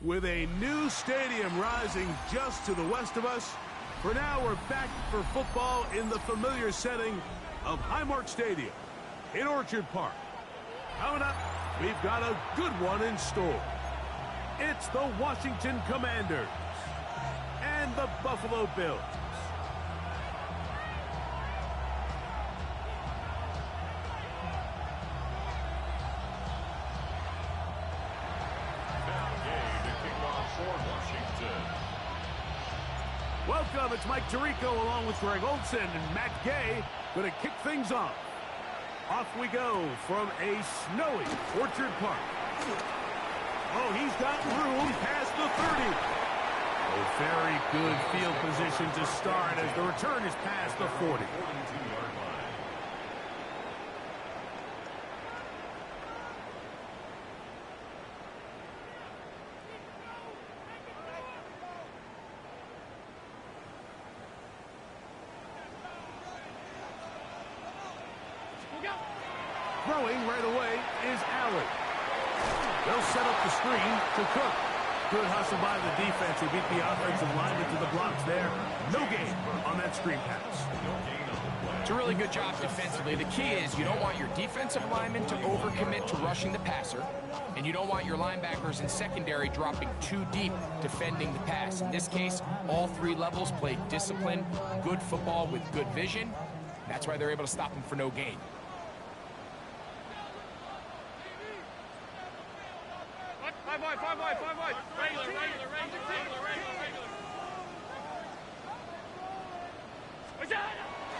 With a new stadium rising just to the west of us, for now we're back for football in the familiar setting of Highmark Stadium in Orchard Park. Coming up, we've got a good one in store. It's the Washington Commanders and the Buffalo Bills. Welcome, it's Mike Tirico along with Greg Olson and Matt Gay going to kick things off. Off we go from a snowy Orchard Park. Oh, he's got room past the 30. A very good field position to start as the return is past the 40. Throwing right away is Allen. They'll set up the screen to Cook. Good hustle by the defense. He beat the offensive lineman to the blocks there. No gain on that screen pass. It's a really good job defensively. The key is you don't want your defensive linemen to overcommit to rushing the passer, and you don't want your linebackers in secondary dropping too deep defending the pass. In this case, all three levels played disciplined, good football with good vision. That's why they're able to stop him for no gain.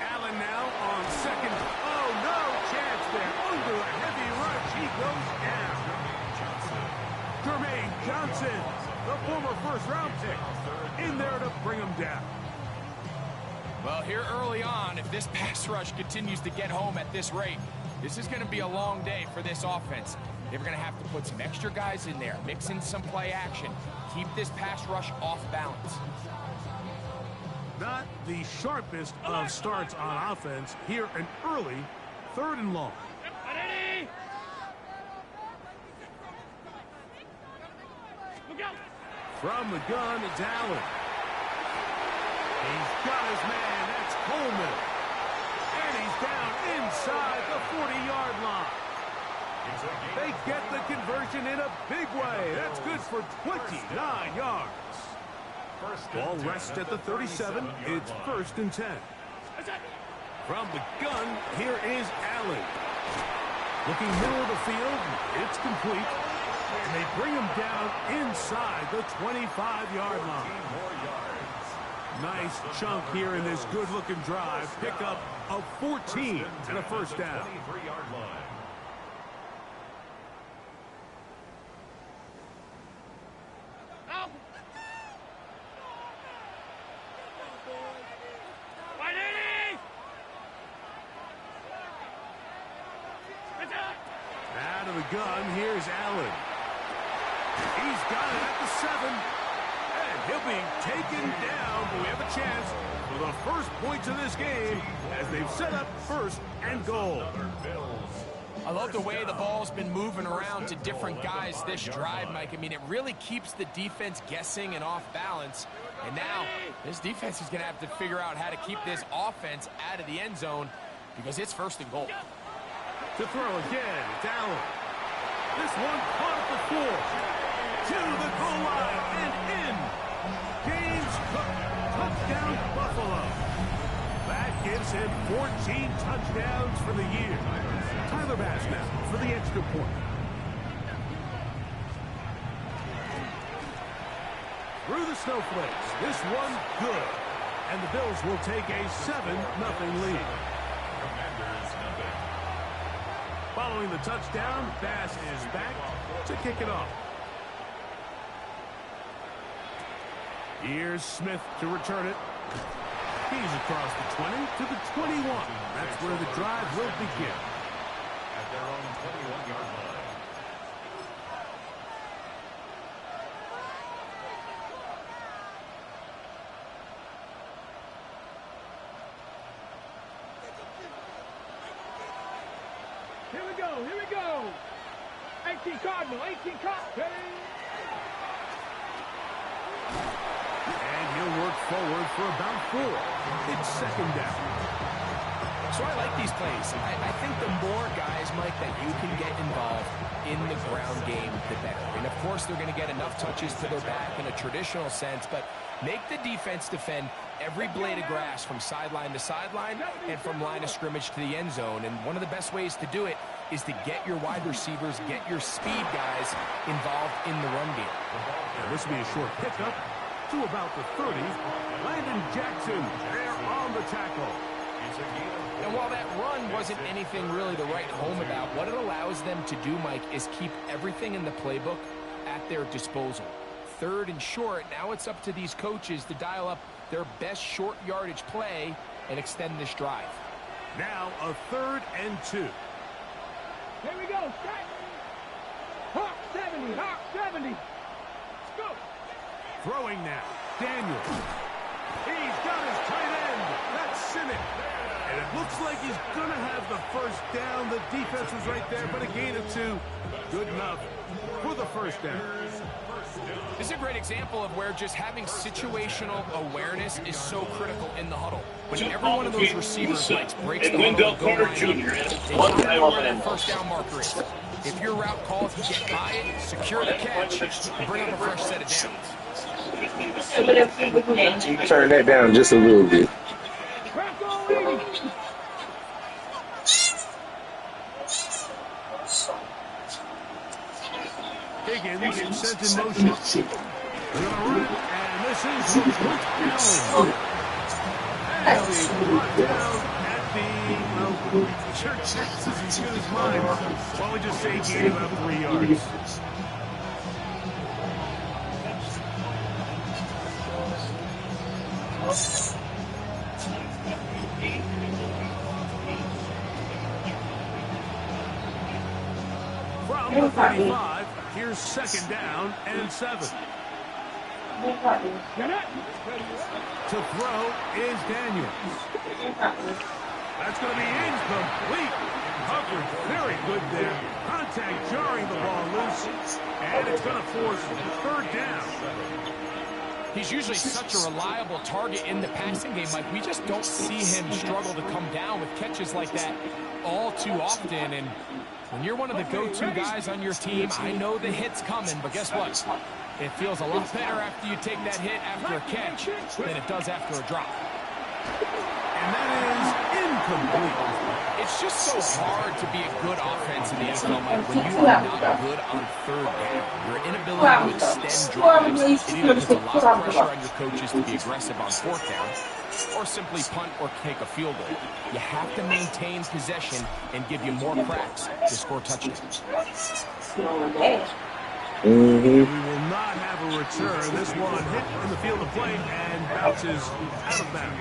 Allen now on second. Oh, no chance there. Under a heavy rush, he goes down. Jermaine Johnson, the former first-round pick, in there to bring him down. Well, here early on, if this pass rush continues to get home at this rate, this is going to be a long day for this offense. They're going to have to put some extra guys in there, mix in some play action, keep this pass rush off balance. Not the sharpest of starts on offense here, an early 3rd and long. From the gun, it's Allen. He's got his man, that's Coleman. And he's down inside the 40-yard line. They get the conversion in a big way. That's good for 29 yards. Ball rests at the 37. It's 1st and 10. From the gun, here is Allen. Looking middle of the field, it's complete. And they bring him down inside the 25-yard line. Nice chunk here in this good-looking drive. Pick up of 14 and a first down. Out of the gun, here's Allen. He's got it at the 7. And he'll be taken down, but we have a chance for the first points of this game as they've set up 1st and goal. I love the way the ball's been moving around to different guys this drive, Mike. I mean, it really keeps the defense guessing and off balance. And now this defense is going to have to figure out how to keep this offense out of the end zone because it's 1st and goal. To throw again, it's Allen. This one caught at the 4. To the goal line and in. James Cook, touchdown Buffalo. That gives him 14 touchdowns for the year. Tyler Bass now for the extra point. Through the snowflakes, this one good. And the Bills will take a 7-0 lead. Following the touchdown, Bass is back to kick it off. Here's Smith to return it. He's across the 20 to the 21. That's where the drive will begin. At their own 21-yard line. Here we go. 18 Cardinal, 18 Cardinal. forward for about 4. It's second down. So I like these plays. I think the more guys, Mike, that you can get involved in the ground game, the better. And, of course, they're going to get enough touches to their back in a traditional sense, but make the defense defend every blade of grass from sideline to sideline and from line of scrimmage to the end zone. And one of the best ways to do it is to get your wide receivers, get your speed guys involved in the run game. Now, this will be a short pickup to about the 30. Landon Jackson there on the tackle. And while that run wasn't anything really to write home about, what it allows them to do, Mike, is keep everything in the playbook at their disposal. Third and short, now it's up to these coaches to dial up their best short yardage play and extend this drive. Now a 3rd and 2. Here we go. Strike. Hawk 70. Hawk 70. Let's go. Throwing now. Daniels. He's got his tight end. That's Simmons. And it looks like he's going to have the first down. The defense was right there, but a gain of 2. Good enough for the first down. This is a great example of where just having situational awareness is so critical in the huddle. When every one of those receivers breaks the huddle and go line up, they know where their first down marker is. If your route calls, get by it, secure the catch, and bring up a fresh set of downs. Turn that down just a little bit. Higgins sent in motion. They're going to run it, and this is Allen. And he'll be brought down at the, church Texas is his mind. Why don't we just say he gained about 3 yards. From the 35, here's second down and 7. To throw is Daniels. That's going to be incomplete. Covered very good there. Contact jarring the ball loose. And it's going to force 3rd down. He's usually such a reliable target in the passing game, Mike. We just don't see him struggle to come down with catches like that all too often. And when you're one of the go-to guys on your team, I know the hit's coming, but guess what? It feels a lot better after you take that hit after a catch than it does after a drop. And that is incomplete. It's just so hard to be a good offense in the NFL, Mike, when you are not good on 3rd down. Your inability to extend drives, it either puts a lot of pressure on your coaches to be aggressive on 4th down, or simply punt or take a field goal. You have to maintain possession and give you more cracks to score touchdowns. We will not have a return. This one hit in the field of play and bounces out of bounds.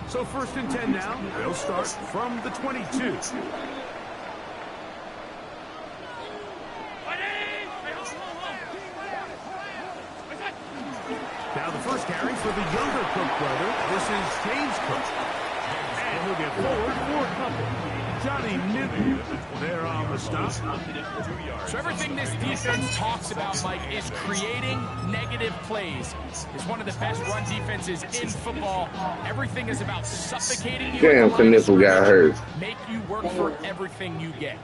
So 1st and 10 now. They'll start from the 22. Now the first carry for the younger Cook brother. This is James Cook. And he'll get forward for a couple. Johnny Newton there on the stop. So everything this defense talks about, Mike, is creating negative plays. It's one of the best run defenses in football. Everything is about suffocating you. Damn, Kniffle got hurt. Make you work for everything you get.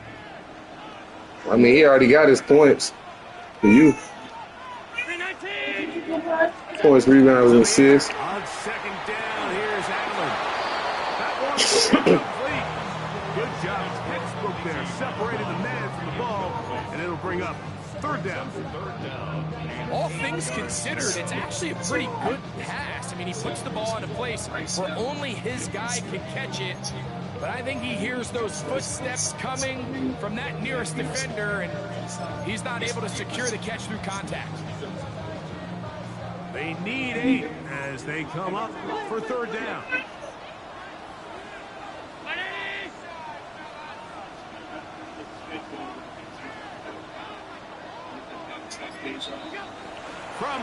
I mean, he already got his points. For you. Points, rebounds, and assists. On second down, here's Allen. That one's incomplete. Good job. Textbook there. Separated the man from the ball, and it'll bring up 3rd down. All things considered, it's actually a pretty good pass. I mean, he puts the ball in a place where only his guy can catch it. But I think he hears those footsteps coming from that nearest defender, and he's not able to secure the catch through contact. They need 8 as they come up for 3rd down.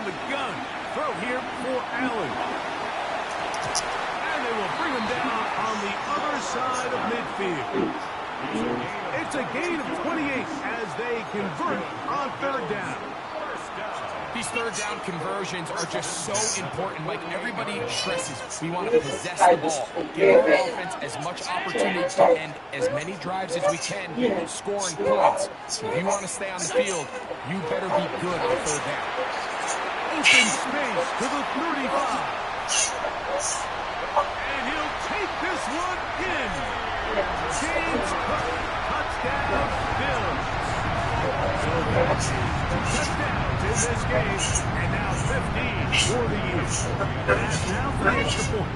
the gun. Throw here for Allen. And they will bring him down on the other side of midfield. It's a gain of 28 as they convert on third down. These third down conversions are just so important. Like everybody stresses, we want to possess the ball, give our offense as much opportunity to end as many drives as we can, scoring points. So if you want to stay on the field, you better be good on third down. Open space to the 35. And he'll take this one in. James Cook, touchdown, Bills. So that's touchdowns in this game, and now 15 for the year. That's now the extra point.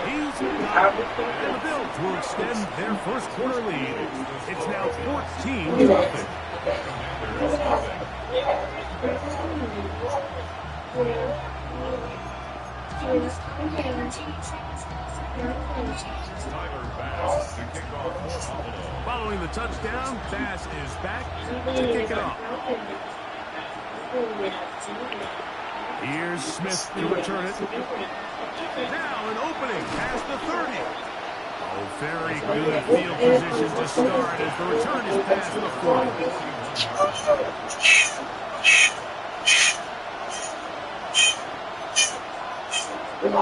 He's got it, and the Bills will extend their first quarter lead. It's now 14-0. Following the touchdown, Bass is back to kick it off. Here's Smith to return it. Now an opening past the 30. Oh, very good field position to start as the return is past the 40. They'll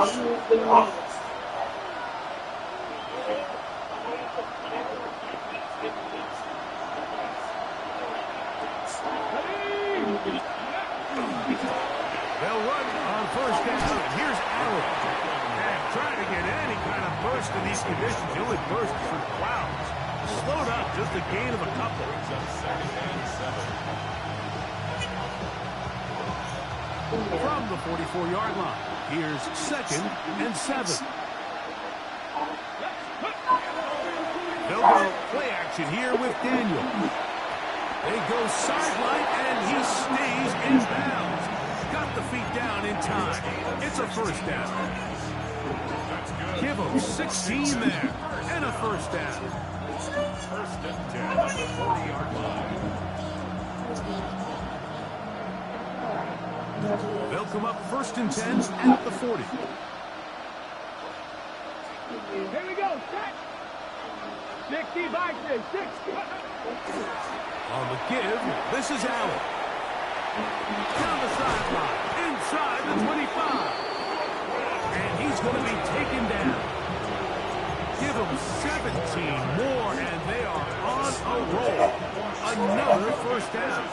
run on first down, and here's Allen. And trying to get any kind of burst in these conditions. The only burst is through clouds. Slowed up, just a gain of a couple. From the 44-yard line, here's 2nd and 7. They'll go play action here with Daniel. They go sideline, and he stays in bounds. Got the feet down in time. It's a first down. Give him 16 there, and a first down. First and 10 at the 40-yard line. They'll come up 1st and 10 at the 40. Here we go, set. 60 by 60. On the give, this is Allen. Down the sideline, inside the 25. And he's going to be taken down. Give him 17 more, and they are on a roll. Another first down.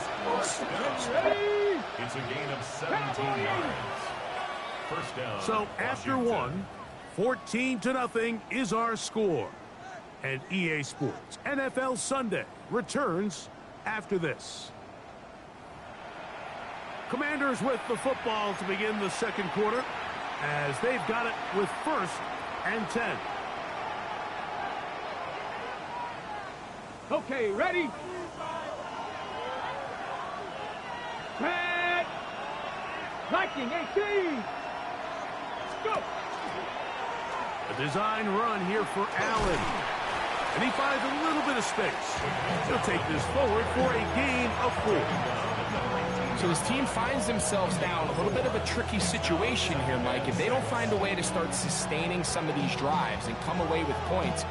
It's a gain of 17 yards. First down. So after one, 14-0 is our score. And EA Sports NFL Sunday returns after this. Commanders with the football to begin the second quarter as they've got it with 1st and 10. Okay, ready? Set. Liking 18. Go. A design run here for Allen. And he finds a little bit of space. He'll take this forward for a gain of 4. So his team finds themselves now in a little bit of a tricky situation here, Mike. If they don't find a way to start sustaining some of these drives and come away with points,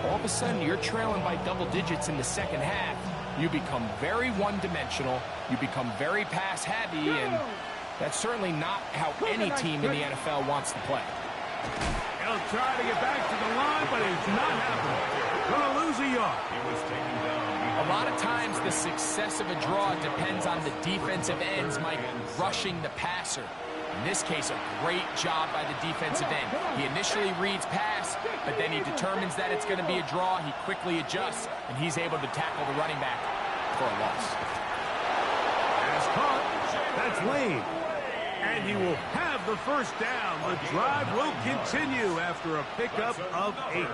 all of a sudden you're trailing by double digits in the second half. You become very one-dimensional. You become very pass-heavy, and that's certainly not how any team in the NFL wants to play. He'll try to get back to the line, but it's not happening. Gonna lose a yard. He was taken down. A lot of times the success of a draw depends on the defensive ends, Mike, rushing the passer. In this case, a great job by the defensive end. He initially reads pass, but then he determines that it's going to be a draw. He quickly adjusts, and he's able to tackle the running back for a loss. Pass caught. That's Lane. And he will have the first down. The drive will continue after a pickup of 8.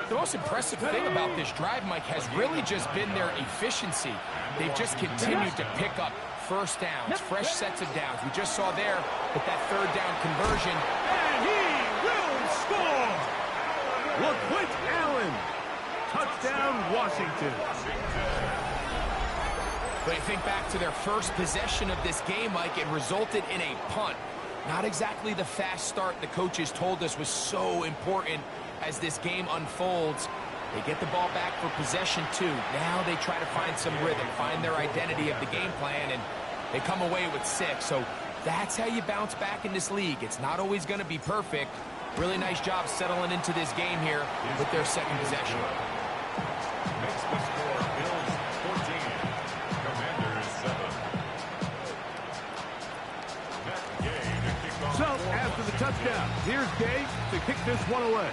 The most impressive thing about this drive, Mike, has really just been their efficiency. They've just continued to pick up first downs, fresh sets of downs. We just saw there with that third down conversion. And he will score! LaQuint Allen. Touchdown, Washington. But you think back to their first possession of this game, Mike, it resulted in a punt. Not exactly the fast start the coaches told us was so important as this game unfolds. They get the ball back for possession 2. Now they try to find some rhythm, find their identity of the game plan, and they come away with 6. So that's how you bounce back in this league. It's not always going to be perfect. Really nice job settling into this game here with their second possession. Makes the score Bills 14, Commanders 7. So, after the touchdown, here's Gay to kick this one away.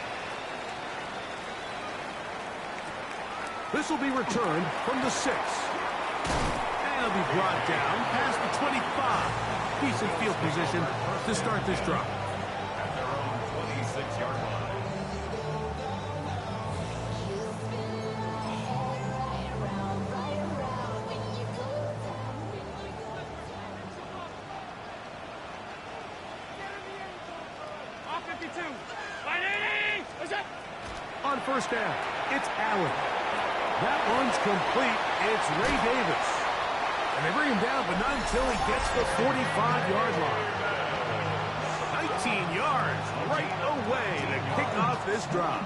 This will be returned from the 6. And it'll be brought down past the 25. Decent field position to start this drive. At their own 26-yard line. Off 52. Line 80. What's up? On first down, it's Allen. That one's complete. It's Ray Davis. And they bring him down, but not until he gets the 45-yard line. 19 yards right away to kick off this drive.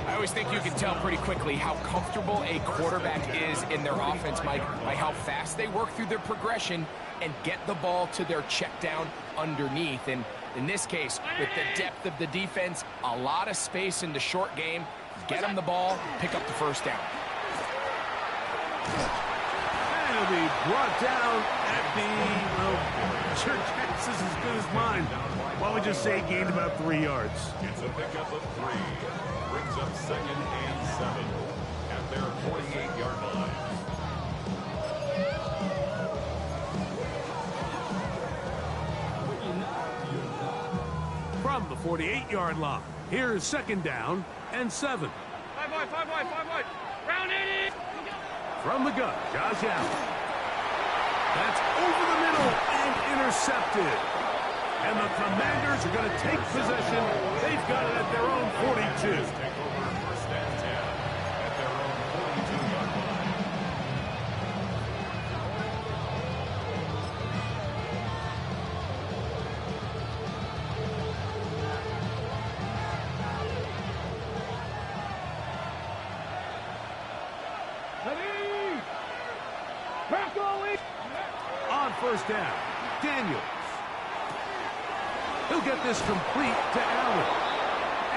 I always think you can tell pretty quickly how comfortable a quarterback is in their offense, Mike, by how fast they work through their progression and get the ball to their check down underneath. And in this case, with the depth of the defense, a lot of space in the short game, get them the ball, pick up the first down. And it'll be brought down at the, your guess is as good as mine. Why don't we just say gained about 3 yards? It's a pickup of 3. Brings up 2nd and 7 at their 48-yard line. From the 48-yard line, here's 2nd down and 7. 5 wide. Round 80. From the gun, Josh Allen. That's over the middle and intercepted. And the Commanders are going to take possession. They've got it at their own 42. Take over 1st and 10 at their own 42-yard line. Ready. Back going. On first down, Daniels. He'll get this complete to Allen.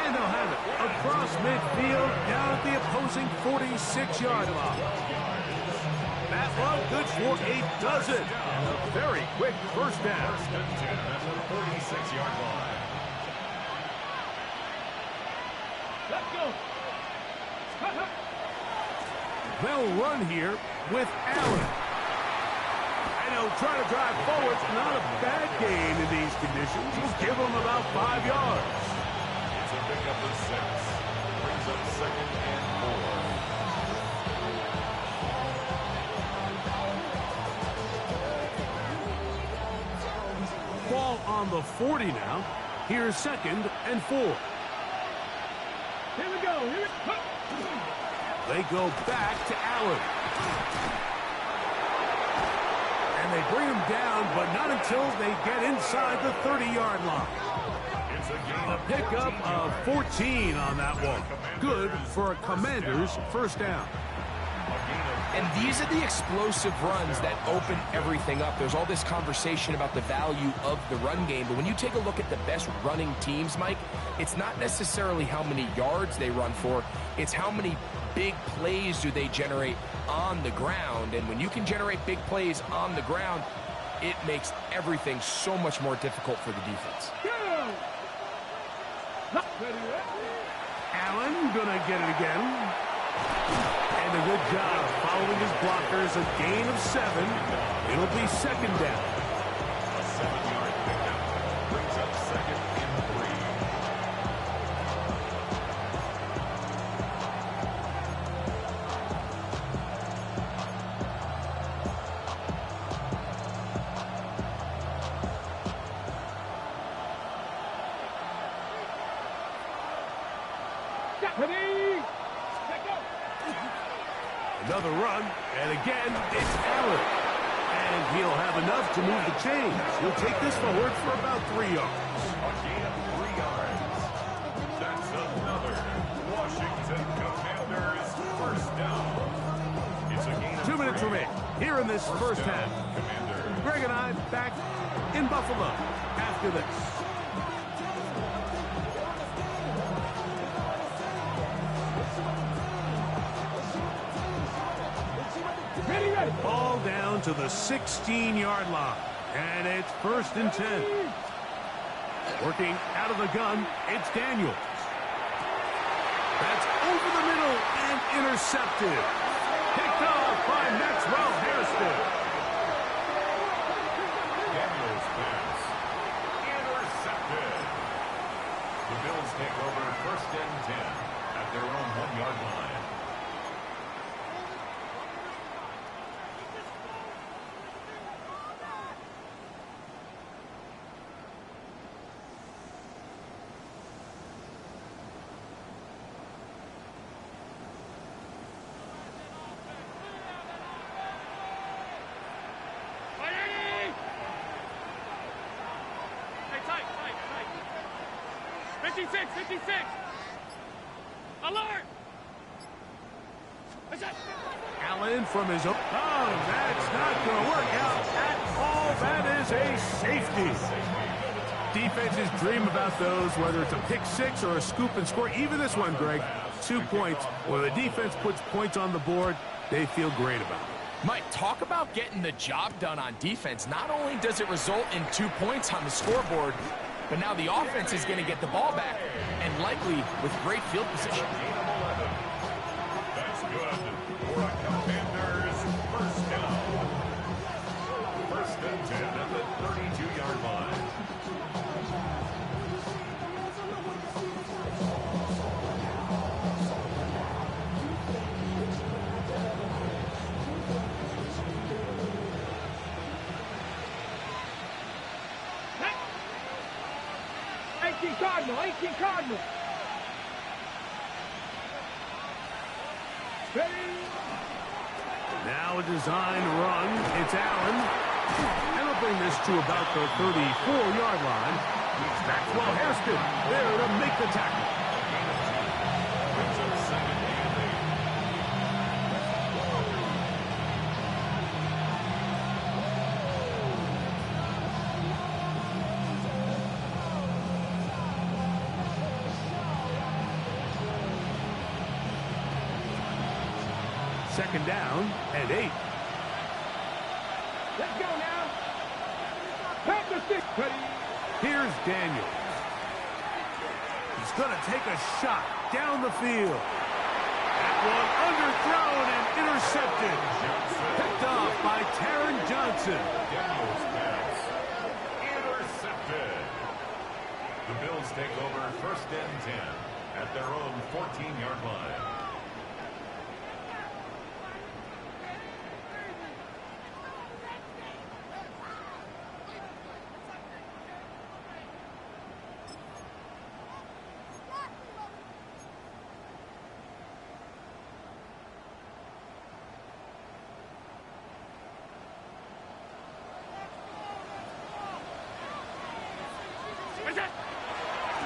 And they'll have it across midfield down at the opposing 46-yard line. That one good for a dozen. And a very quick first down. 1st and 10 at their 46-yard line. Let's go. They'll run here with Allen. And he'll try to drive forward. Not a bad gain in these conditions. We'll give him about 5 yards. It's a pickup of 6. Brings up 2nd and 4. Ball on the 40 now. Here's 2nd and 4. Here we go. They go back to Allen. And they bring him down, but not until they get inside the 30-yard line. It's a gain A of pickup of 14 on that one. Good for a Commander's first down. And these are the explosive runs that open everything up. There's all this conversation about the value of the run game, but when you take a look at the best running teams, Mike, it's not necessarily how many yards they run for, it's how many big plays do they generate on the ground. And when you can generate big plays on the ground, it makes everything so much more difficult for the defense. Allen gonna get it again. And a good job following his blockers. A gain of 7. It'll be 2nd down. A 7-yard pickup. Brings up 2nd and 3. Ready. Another run, And again, it's Allen. And he'll have enough to move the chains. He'll take this forward for about 3 yards. A gain of 3 yards. That's another Washington Commanders first down. It's a gain of 2 minutes 3. remain here in this first half. Commanders. Greg and I back in Buffalo after this. Ready. Ball down to the 16-yard line. And it's 1st and 10. Working out of the gun, it's Daniels. That's over the middle and intercepted. Picked off by Maxwell Hairston. Daniels pass. Intercepted. The Bills take over 1st and 10 at their own 1-yard line. Tight. 56. Alert! Allen from his own. Oh, that's not going to work out at all. That is a safety. Defenses dream about those, whether it's a pick six or a scoop and score. Even this one, Greg, 2 points. When the defense puts points on the board, they feel great about it. Mike, talk about getting the job done on defense. Not only does it result in 2 points on the scoreboard, but now the offense is going to get the ball back, and likely with great field position. That's good for a Commanders first down. 1st and 10 at the 32-yard line. Cardinal. Ready. Now a design run. It's Allen. And they'll bring this to about the 34-yard line. Maxwell Hairston there to make the tackle. Brings up 2nd and 8. Second down and 8. Let's go now. Pack the stick. Ready. Here's Daniels. He's going to take a shot down the field. That one underthrown and intercepted. Picked off by Taron Johnson. Daniels pass. Intercepted. The Bills take over 1st and 10 at their own 14-yard line.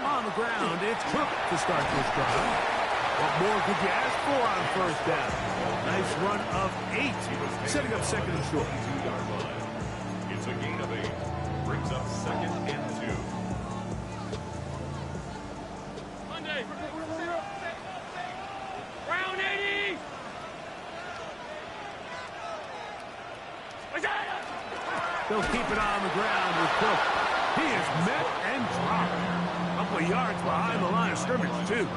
On the ground, it's Cook to start this drive. What more could you ask for on 1st down? Nice run of 8, setting up 2nd and short. 2-yard line. It's a gain of 8. Brings up 2nd and 2. Monday. Round 80. They'll keep it on the ground with Cook. He is met and dropped. A couple of yards behind the line of scrimmage, too.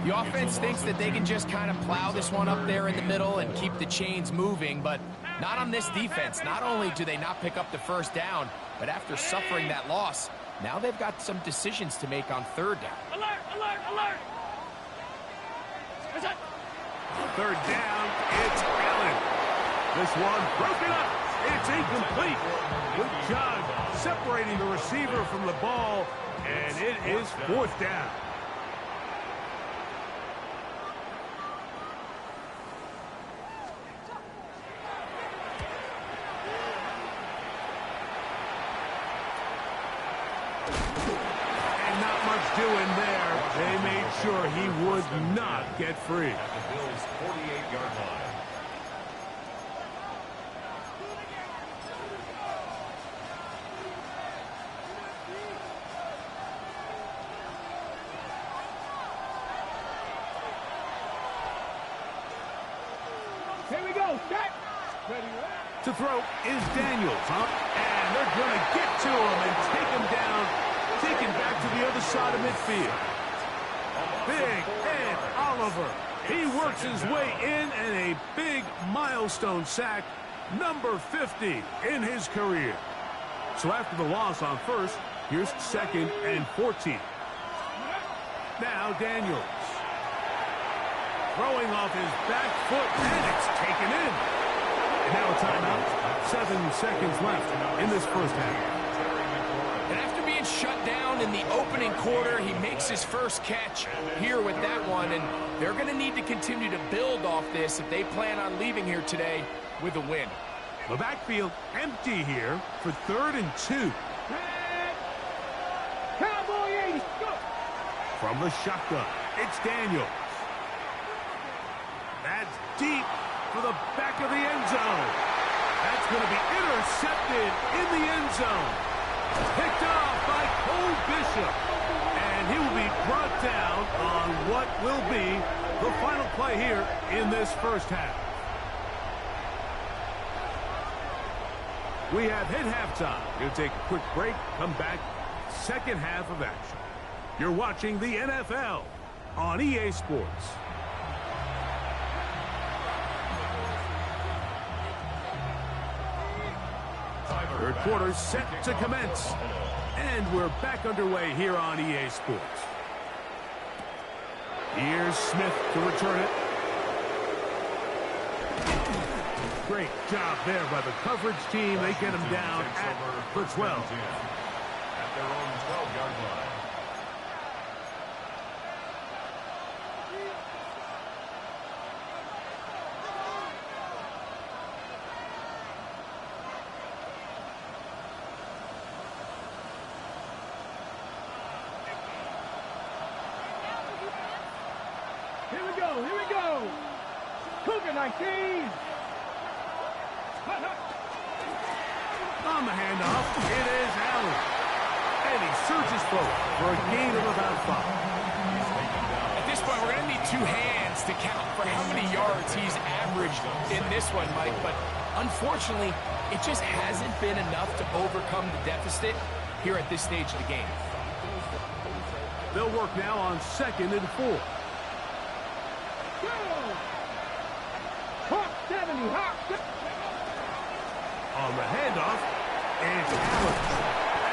The offense thinks that they can just kind of plow this one up there in the middle and keep the chains moving, but not on this defense. Not only do they not pick up the 1st down, but after suffering that loss, now they've got some decisions to make on 3rd down. Alert. 3rd down, it's Allen. This one broken up. It's incomplete. Good job separating the receiver from the ball, and it is 4th down. And not much doing there. They made sure he would not get free. At the Bills' 48-yard line. Here we go, set. Ready, To throw is Daniels, and they're going to get to him and take him down, taken back to the other side of midfield. Big Ed Oliver. He works his way in, and a big milestone sack, number 50 in his career. So after the loss on first, here's 2nd and 14. Now Daniels. Throwing off his back foot, and it's taken in. And now a timeout. 7 seconds left in this first half. And after being shut down in the opening quarter, he makes his first catch here with that one, and they're going to need to continue to build off this if they plan on leaving here today with a win. The backfield empty here for 3rd and 2. Cowboy 80, go. From the shotgun, it's Daniels. That's deep for the back of the end zone. That's going to be intercepted in the end zone. Picked off by Cole Bishop. And he will be brought down on what will be the final play here in this first half. We have hit halftime. We'll take a quick break, come back, second half of action. You're watching the NFL on EA Sports. Third quarter set to commence. And we're back underway here on EA Sports. Here's Smith to return it. Great job there by the coverage team. They get him down at the 12. At their own 12-yard line. Here we go. Cougar 19. On the handoff, it is Allen. And he surges forward for a gain of about 5. At this point, we're going to need 2 hands to count for how many yards he's averaged in this one, Mike. But unfortunately, it just hasn't been enough to overcome the deficit here at this stage of the game. They'll work now on 2nd and 4. Go. Hawk 70, Hawk 70. On the handoff, it's Allen.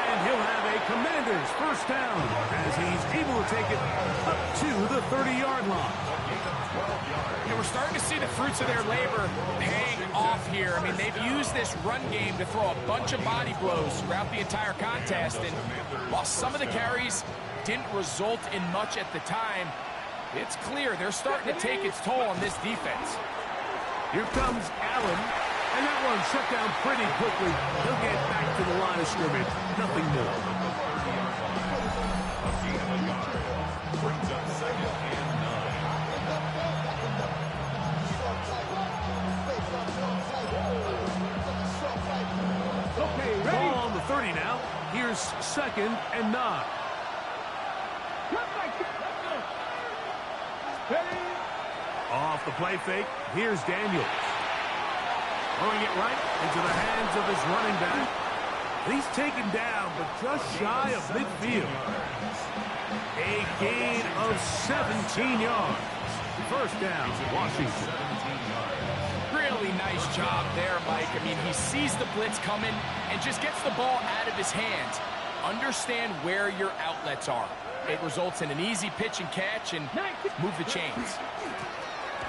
And he'll have a Commander's first down as he's able to take it up to the 30-yard line. Yeah, we're starting to see the fruits of their labor paying off here. I mean, they've used this run game to throw a bunch of body blows throughout the entire contest. And while some of the carries didn't result in much at the time, it's clear they're starting to take its toll on this defense. Here comes Allen. And that one shut down pretty quickly. He'll get back to the line of scrimmage. Nothing more. Brings up 2nd and 9. Okay, ball on the 30 now. Here's 2nd and 9. Off the play fake, here's Daniels. Throwing it right into the hands of his running back. He's taken down, but just shy of midfield. A gain of 17 yards. First down, Washington. Really nice job there, Mike. I mean, he sees the blitz coming and just gets the ball out of his hands. Understand where your outlets are. It results in an easy pitch and catch and move the chains.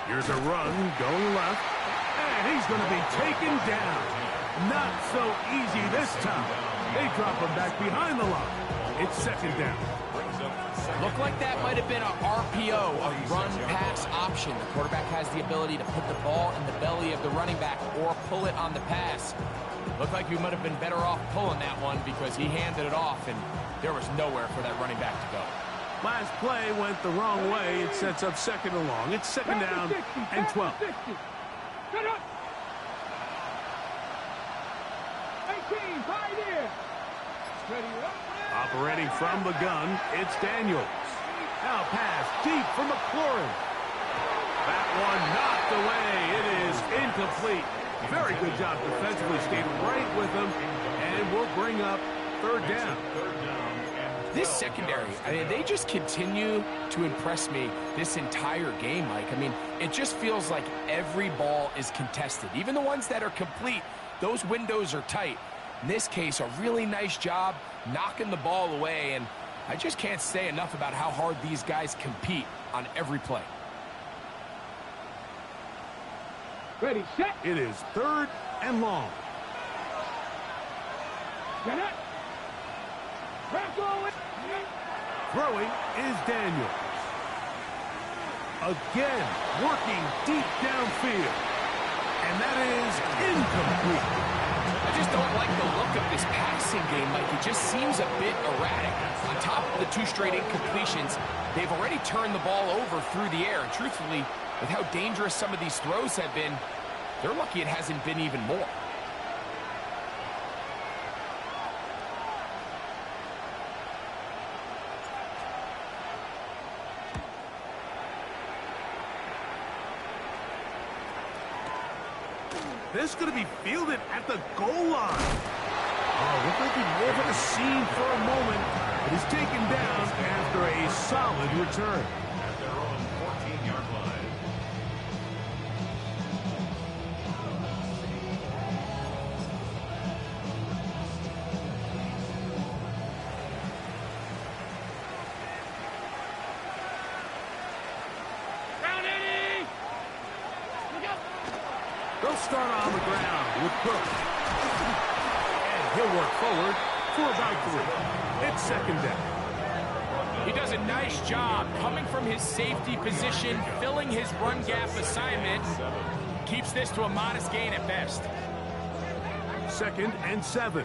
Here's a run going left. And he's going to be taken down. Not so easy this time. They drop him back behind the line. It's 2nd down. Looked like that might have been a RPO, a run-pass option. The quarterback has the ability to put the ball in the belly of the running back or pull it on the pass. Looked like you might have been better off pulling that one because he handed it off, and there was nowhere for that running back to go. Last play went the wrong way. It sets up second and long. It's second down and 12. Shut up! 18, pioneer! Ready up. Operating from the gun, it's Daniels. Now pass deep for McLaurin. That one knocked away. It is incomplete. Very good job defensively. Stayed right with him, and we'll bring up third down. This secondary, I mean, they just continue to impress me this entire game, Mike. I mean, it just feels like every ball is contested. Even the ones that are complete, those windows are tight. In this case, a really nice job knocking the ball away, and I just can't say enough about how hard these guys compete on every play. Ready, set. It is third and long. Get it. Throwing is Daniels. Again, working deep downfield. And that is incomplete. I just don't like the look of this passing game, Mike. It just seems a bit erratic. On top of the 2 straight incompletions, they've already turned the ball over through the air. And truthfully, with how dangerous some of these throws have been, they're lucky it hasn't been even more. This is going to be fielded at the goal line. Oh, looked like he wove in a seam for a moment, but he's taken down after a solid return. At their own 14-yard line. They'll start on the ground with Cook. And he'll work forward for about 3. It's second down. He does a nice job coming from his safety position, filling his run gap assignment. Keeps this to a modest gain at best. Second and 7.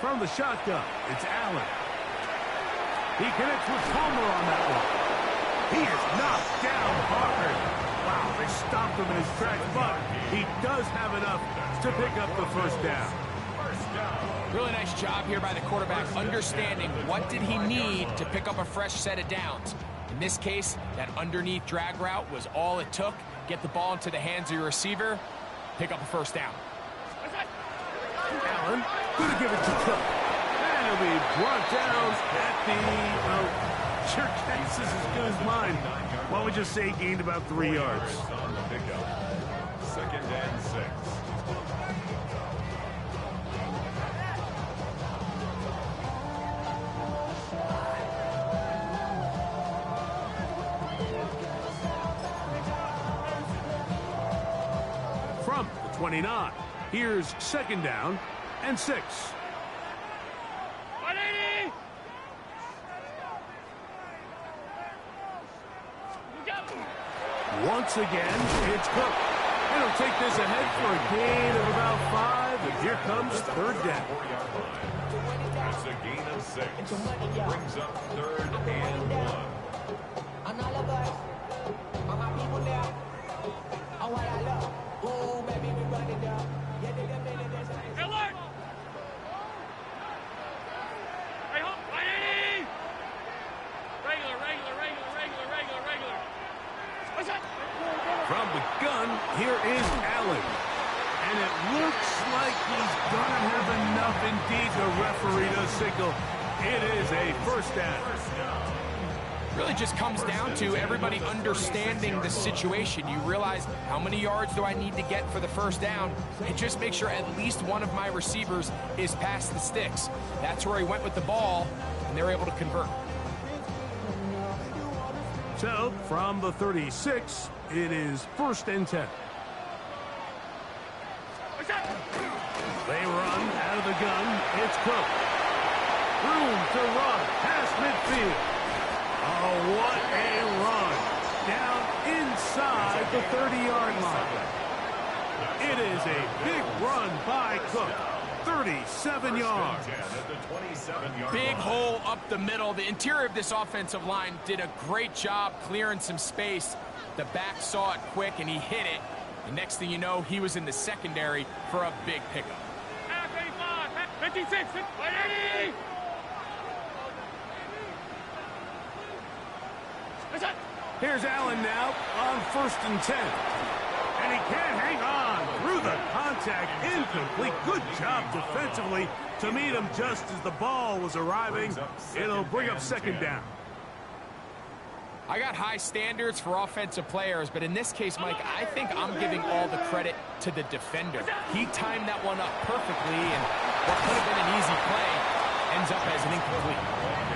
From the shotgun, it's Allen. He connects with Palmer on that one. He is knocked down hard. Wow, they stopped him in his tracks, but he does have enough to pick up the first down. Really nice job here by the quarterback, understanding what did he need to pick up a fresh set of downs. In this case, that underneath drag route was all it took. Get the ball into the hands of your receiver, pick up a first down. Allen, gonna give it to Cook. And he'll be brought down at the, your guess is as good as mine. Why don't we just say he gained about 3 yards? On the pickup. Second and 6. From the 29, here's second down and 6. Once again, it's Cook. And he'll take this ahead for a gain of about 5, and here comes third down. 4-yard line. That's a gain of 6. Brings up third and 1. From the gun, here is Allen. And it looks like he's going to have enough indeed to referee to signal. It is a first down. Really just comes down to everybody understanding the situation. You realize, how many yards do I need to get for the first down? And just make sure at least one of my receivers is past the sticks. That's where he went with the ball, and they were able to convert. So, from the 36, it is first and 10. They run out of the gun. It's Cook. Room to run past midfield. Oh, what a run. Down inside the 30-yard line. It is a big run by Cook. 37 yards. Big hole up the middle. The interior of this offensive line did a great job clearing some space. The back saw it quick, and he hit it. The next thing you know, he was in the secondary for a big pickup. 56, 80! Here's Allen now on 1st and 10. And he can't hang on through the contact. Incomplete. Good job defensively to meet him just as the ball was arriving. It'll bring up 2nd down. I got high standards for offensive players, but in this case, Mike, I think I'm giving all the credit to the defender. He timed that one up perfectly, and what could have been an easy play ends up as an incomplete.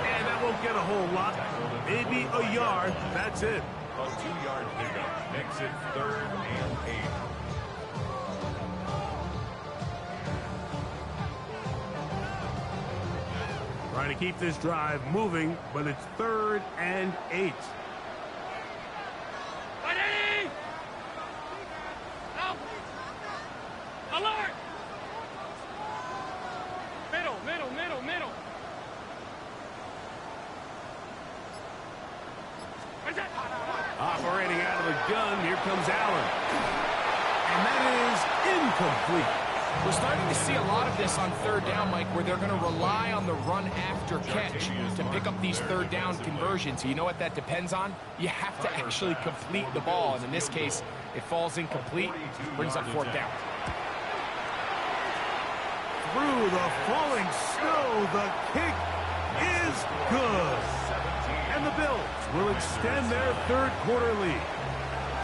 And that won't get a whole lot. Maybe a yard. That's it. A 2-yard pickup makes it 3rd and 8. Trying to keep this drive moving, but it's 3rd and 8. Alert! Middle. Operating out of the gun, here comes Allen. And that is incomplete. We're starting to see a lot of this on 3rd down, Mike, where they're going to rely on the run after catch to pick up these 3rd down conversions. You know what that depends on? You have to actually complete the ball, and in this case, it falls incomplete, brings up 4th down. Through the falling snow, the kick is good. And the Bills will extend their 3rd quarter lead.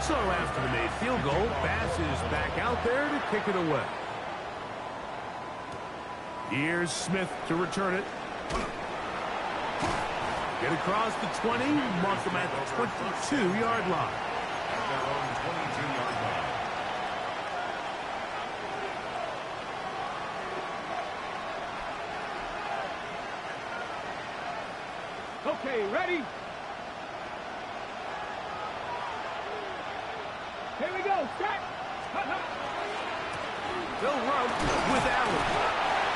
So after the made field goal, Bass is back out there to kick it away. Here's Smith to return it. Get across the 20, mark them at the 22-yard line. At their own 22-yard line. Okay, ready? Here we go, start! They'll run with Allen.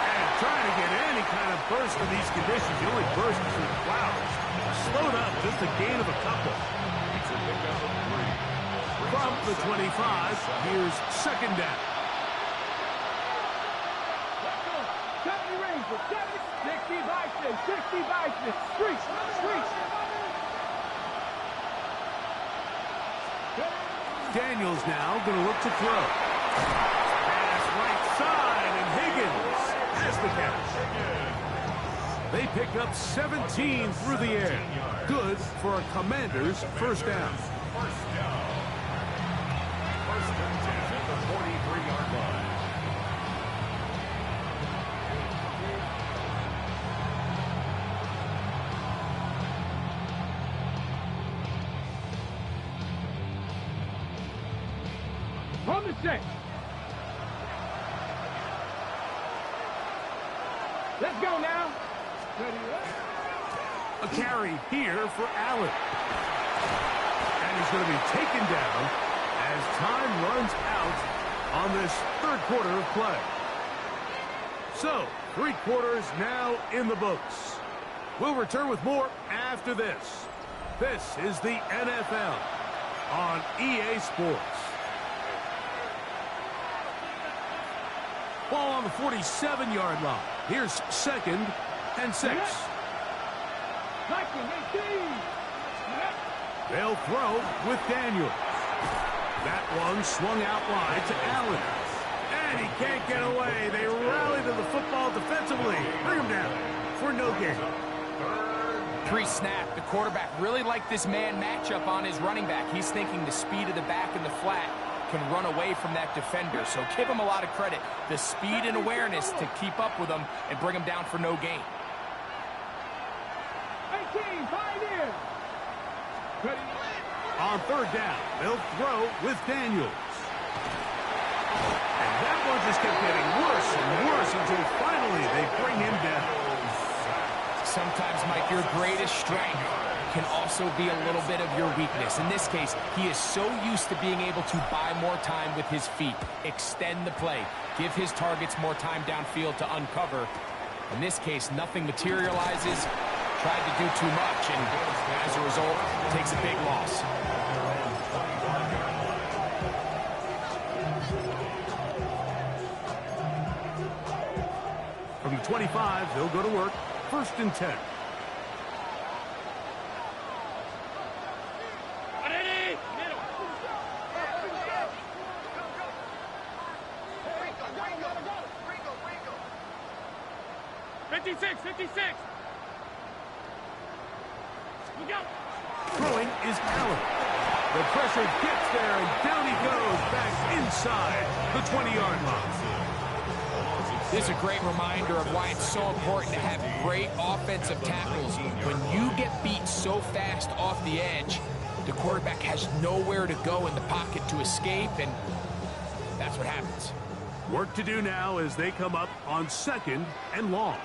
And trying to get any kind of burst in these conditions. The only burst is in the clouds. Slowed up, just a gain of a couple. It's a pickup of 3. From the 25, here's 2nd down. Let's go! 70 Rangers, 70, 60 Bison, 60 Bison, street! Daniels now going to look to throw. Pass right side, and Higgins has the catch. They pick up 17 through the air. Good for a Commanders' 1st down. 1st down. 1st and 10 at the 43-yard line. From the 6. Let's go now. Ready, A carry here for Allen. And he's going to be taken down as time runs out on this 3rd quarter of play. So, 3 quarters now in the books. We'll return with more after this. This is the NFL on EA Sports. Ball on the 47-yard line. Here's 2nd and 6. They'll throw with Daniels. That one swung out wide to Allen. And he can't get away. They rally to the football defensively. Bring him down for no gain. Pre-snap, the quarterback really liked this man matchup on his running back. He's thinking the speed of the back in the flat can run away from that defender. So give him a lot of credit. The speed and awareness to keep up with him and bring him down for no gain. 18, Pioneer. On 3rd down, they'll throw with Daniels. And that one just kept getting worse and worse until finally they bring him down. Sometimes, Mike, your greatest strength can also be a little bit of your weakness. In this case, he is so used to being able to buy more time with his feet, extend the play, give his targets more time downfield to uncover. In this case, nothing materializes, tried to do too much, and as a result, takes a big loss. From the 25, they'll go to work. 1st and 10. Throwing is Allen. The pressure gets there, and down he goes back inside the 20-yard line. This is a great reminder of why it's so important to have great offensive tackles. When you get beat so fast off the edge, the quarterback has nowhere to go in the pocket to escape, and that's what happens. Work to do now as they come up on 2nd and long.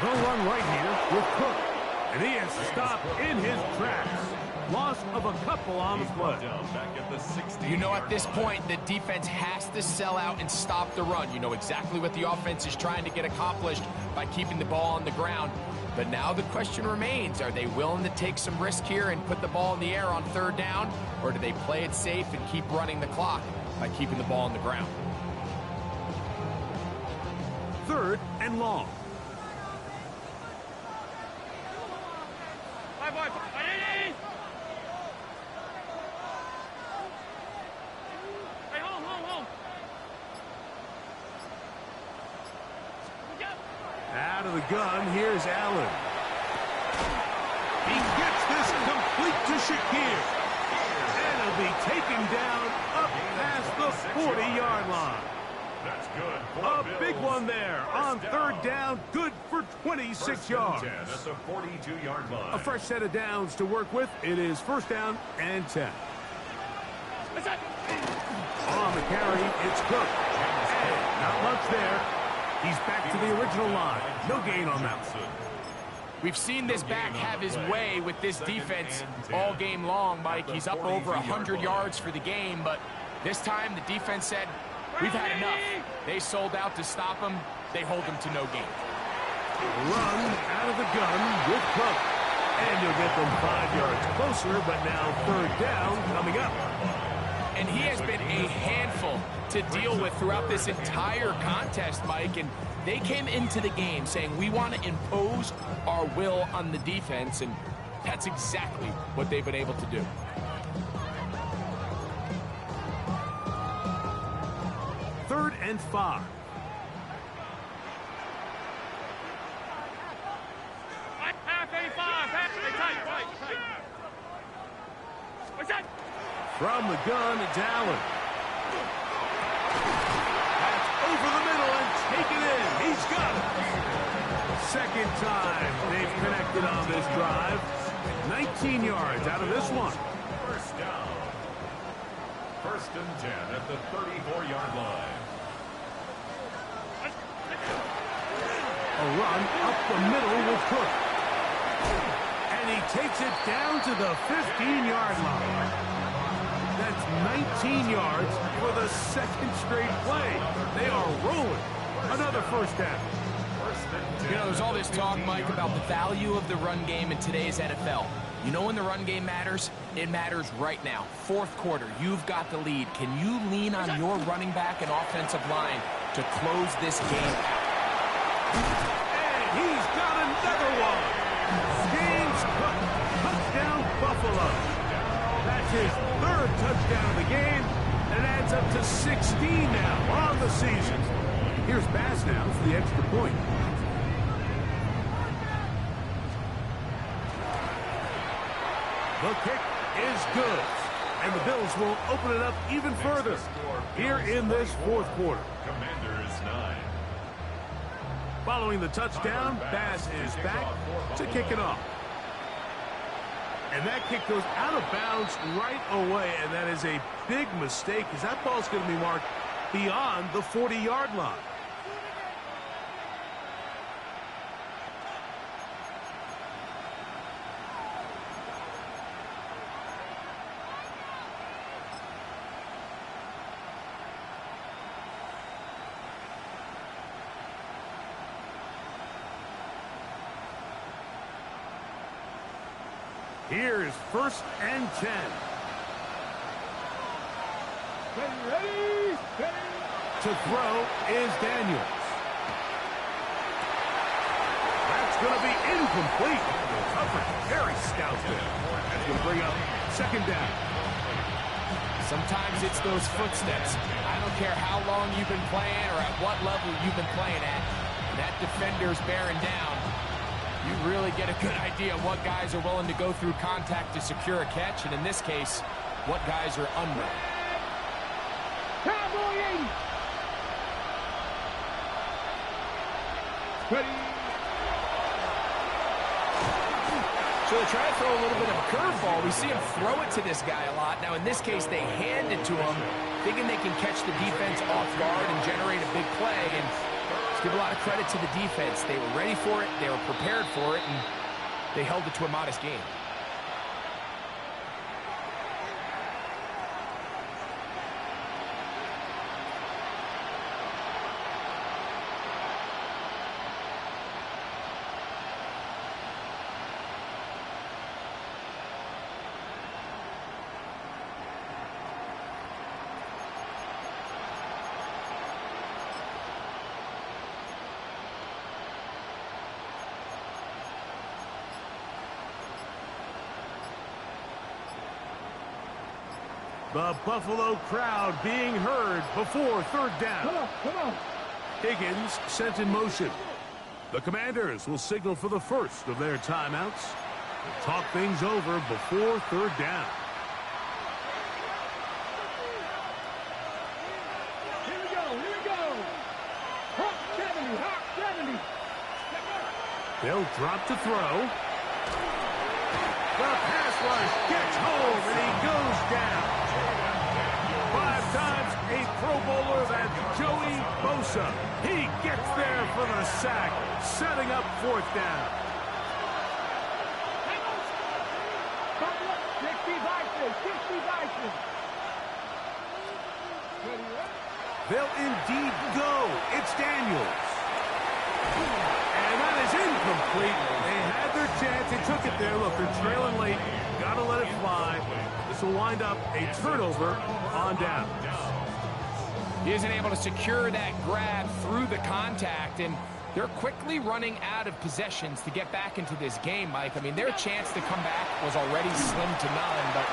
They'll run right here with Cook. And he is stopped in his tracks. Loss of a couple on the play. You know, at this point, the defense has to sell out and stop the run. You know exactly what the offense is trying to get accomplished by keeping the ball on the ground. But now the question remains, are they willing to take some risk here and put the ball in the air on 3rd down? Or do they play it safe and keep running the clock by keeping the ball on the ground? 3rd and long. Out of the gun, here's Allen. He gets this complete to Shakir. And he'll be taken down up past the 40-yard line. That's good. A big one there on 3rd down. Good for 26 yards. At the 42-yard line. A fresh set of downs to work with. It is 1st down and 10. On the carry, it's Cook. And not much there. He's back to the original line. No gain on that one. We've seen this back have his way with this defense all game long, Mike. He's up over 100 yards for the game, but this time the defense said, we've had enough. They sold out to stop him. They hold him to no gain. Run out of the gun with Cook. And you'll get them 5 yards closer, but now 3rd down coming up. And he has been a handful to deal with throughout this entire contest, Mike. And they came into the game saying, we want to impose our will on the defense. And that's exactly what they've been able to do. Third and 5. From the gun, it's Allen. That's over the middle and taken in. He's got it. 2nd time they've connected on this drive. 19 yards out of this one. 1st down. 1st and 10 at the 34-yard line. A run up the middle with Cook. And he takes it down to the 15-yard line. That's 19 yards for the 2nd straight play. They are rolling. Another 1st down. You know, there's all this talk, Mike, about the value of the run game in today's NFL. You know when the run game matters? It matters right now. 4th quarter, you've got the lead. Can you lean on your running back and offensive line to close this game out? And he's got another one. James Cook, touchdown Buffalo. That's his 3rd touchdown of the game, and it adds up to 16 now on the season. Here's Bass now for the extra point. The kick is good, and the Bills will open it up even further here in this 4th quarter. Commanders 9. Following the touchdown, Bass is back to kick it off. And that kick goes out of bounds right away, and that is a big mistake because that ball's going to be marked beyond the 40-yard line. Here's 1st and 10. Ready, ready. To throw is Daniels. That's going to be incomplete. Coverage very stout there. That's going to bring up 2nd down. Sometimes it's those footsteps. I don't care how long you've been playing or at what level you've been playing at. When that defender's bearing down, you really get a good idea of what guys are willing to go through contact to secure a catch, and in this case, what guys are unwilling. Cowboy 80. Ready. So they try to throw a little bit of a curveball. We see him throw it to this guy a lot. Now, in this case, they hand it to him, thinking they can catch the defense off guard and generate a big play. And let's give a lot of credit to the defense. They were ready for it, they were prepared for it, and they held it to a modest game. The Buffalo crowd being heard before 3rd down. Come on. Higgins sent in motion. The Commanders will signal for the first of their timeouts. They'll talk things over before 3rd down. Here we go. Hawk 70. They'll drop to throw. The pass rush gets home, and he goes down. 5 times a Pro Bowler, that's Joey Bosa. He gets there for the sack, setting up 4th down. 60. They'll indeed go. It's Daniels. And that is incomplete. They had their chance. They took it there. Look, they're trailing late. Got to let it fly. This will wind up a turnover on down. He isn't able to secure that grab through the contact, and they're quickly running out of possessions to get back into this game, Mike. I mean, their chance to come back was already slim to none, but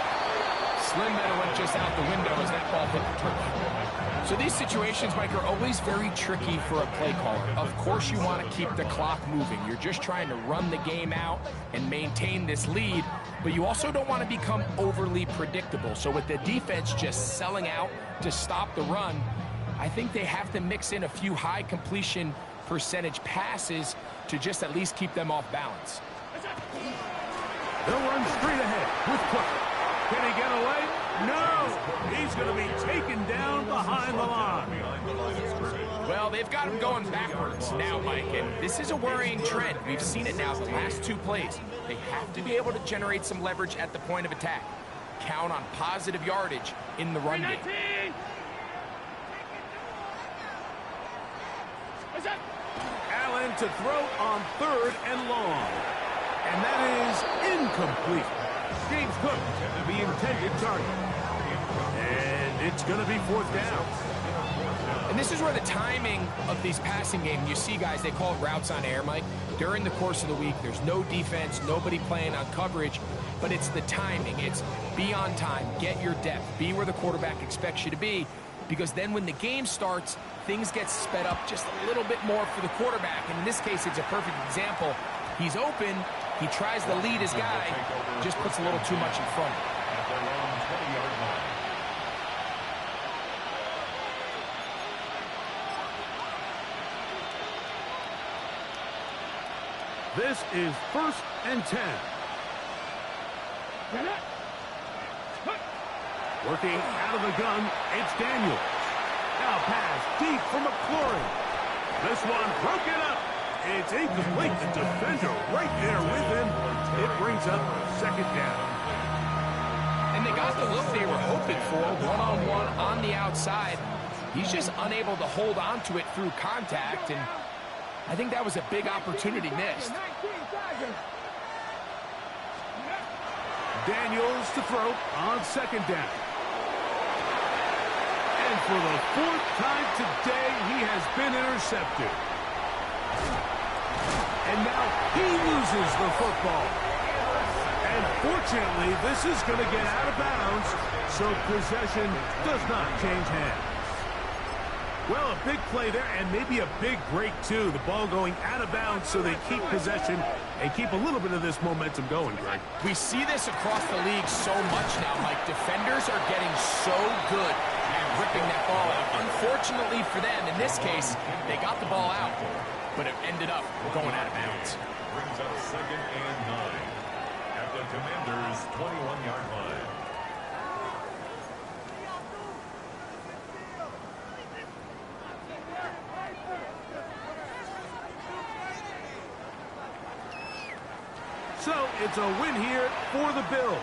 slim better went just out the window as that ball hit the turf. So these situations, Mike, are always very tricky for a play caller. Of course you want to keep the clock moving. You're just trying to run the game out and maintain this lead, but you also don't want to become overly predictable. So with the defense just selling out to stop the run, I think they have to mix in a few high completion percentage passes to just at least keep them off balance. They'll run straight ahead with Cook. Can he get away? No! He's going to be taken down behind the line. Well, they've got him going backwards now, Mike, and this is a worrying trend. We've seen it now the last 2 plays. They have to be able to generate some leverage at the point of attack. Count on positive yardage in the run game. Allen to throw on 3rd and long. And that is incomplete. James Cook, the intended target. And it's going to be 4th down. And this is where the timing of these passing games, you see guys, they call it routes on air, Mike. During the course of the week, there's no defense, nobody playing on coverage, but it's the timing. It's be on time, get your depth, be where the quarterback expects you to be, because then when the game starts, things get sped up just a little bit more for the quarterback. And in this case, it's a perfect example. He's open, he tries to lead his guy, just puts a little too much in front of him. This is 1st and 10. Working out of the gun, it's Daniels. Now pass deep for McLaurin. This one broken up. It's incomplete. The defender right there with him. It brings up 2nd down. And they got the look they were hoping for, one-on-one on the outside. He's just unable to hold on to it through contact, and I think that was a big opportunity missed. Daniels to throw on second down. And for the fourth time today, he has been intercepted. And now he loses the football. And fortunately, this is going to get out of bounds, so possession does not change hands. Well, a big play there, and maybe a big break, too. The ball going out of bounds so they keep possession and keep a little bit of this momentum going, Greg. We see this across the league so much now, Mike. Defenders are getting so good at ripping that ball out. Unfortunately for them, in this case, they got the ball out, but it ended up going out of bounds. Brings up 2nd and 9 at the Commanders' 21-yard line. So it's a win here for the Bills.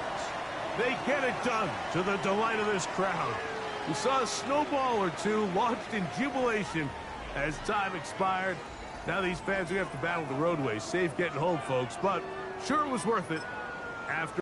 They get it done to the delight of this crowd. We saw a snowball or two launched in jubilation as time expired. Now these fans are going to have to battle the roadways. Safe getting home, folks, but sure it was worth it after.